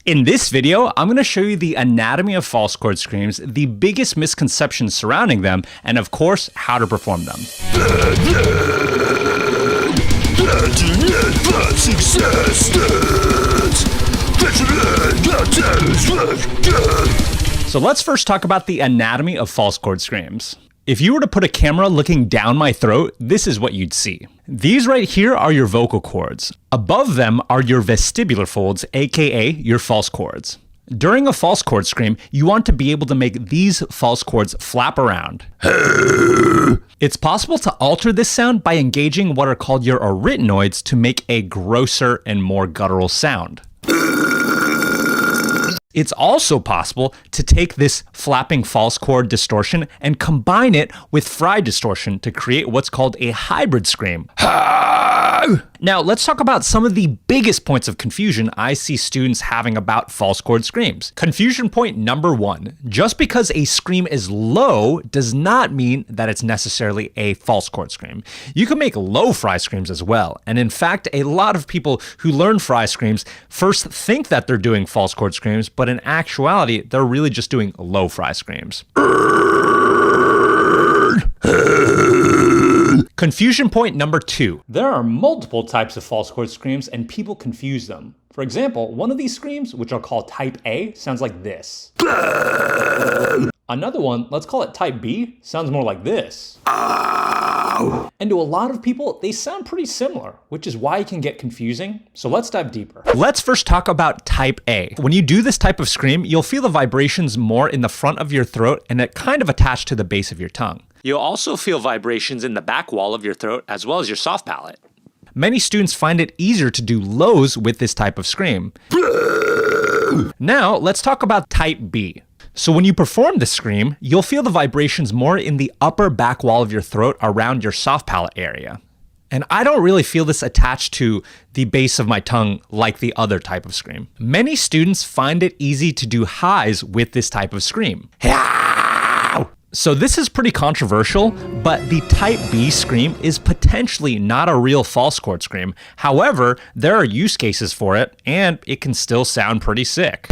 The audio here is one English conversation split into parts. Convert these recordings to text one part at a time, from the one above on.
In this video, I'm going to show you the anatomy of false chord screams, the biggest misconceptions surrounding them, and of course, how to perform them. So let's first talk about the anatomy of false chord screams. If you were to put a camera looking down my throat, this is what you'd see. These right here are your vocal cords. Above them are your vestibular folds, aka your false chords. During a false chord scream, you want to be able to make these false chords flap around. It's possible to alter this sound by engaging what are called your arytenoids to make a grosser and more guttural sound. It's also possible to take this flapping false chord distortion and combine it with fry distortion to create what's called a hybrid scream. Now, let's talk about some of the biggest points of confusion I see students having about false chord screams. Confusion point number 1. Just because a scream is low does not mean that it's necessarily a false chord scream. You can make low fry screams as well. And in fact, a lot of people who learn fry screams first think that they're doing false chord screams, but in actuality, they're really just doing low fry screams. Confusion point number 2. There are multiple types of false chord screams and people confuse them. For example, one of these screams, which I'll call type A, sounds like this. Another one, let's call it type B, sounds more like this. And to a lot of people, they sound pretty similar, which is why it can get confusing. So let's dive deeper. Let's first talk about type A. When you do this type of scream, you'll feel the vibrations more in the front of your throat and it kind of attached to the base of your tongue. You'll also feel vibrations in the back wall of your throat as well as your soft palate. Many students find it easier to do lows with this type of scream. Now, let's talk about type B. So when you perform the scream, you'll feel the vibrations more in the upper back wall of your throat around your soft palate area. And I don't really feel this attached to the base of my tongue like the other type of scream. Many students find it easy to do highs with this type of scream. So this is pretty controversial, but the type B scream is potentially not a real false chord scream. However, there are use cases for it, and it can still sound pretty sick.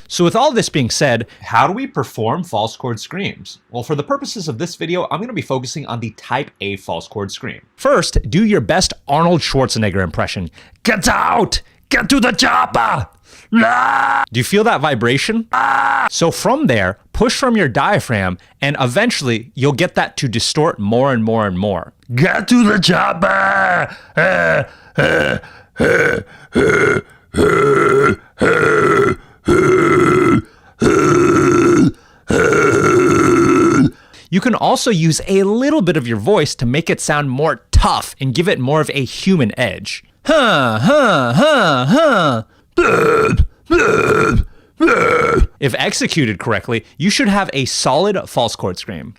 So with all this being said, how do we perform false chord screams? Well, for the purposes of this video, I'm going to be focusing on the type A false chord scream. First, do your best Arnold Schwarzenegger impression. Get out! Get to the chopper! Ah! Do you feel that vibration? Ah! So from there, push from your diaphragm, and eventually you'll get that to distort more and more and more. Get to the chopper! You can also use a little bit of your voice to make it sound more tough and give it more of a human edge. If executed correctly, you should have a solid false chord scream.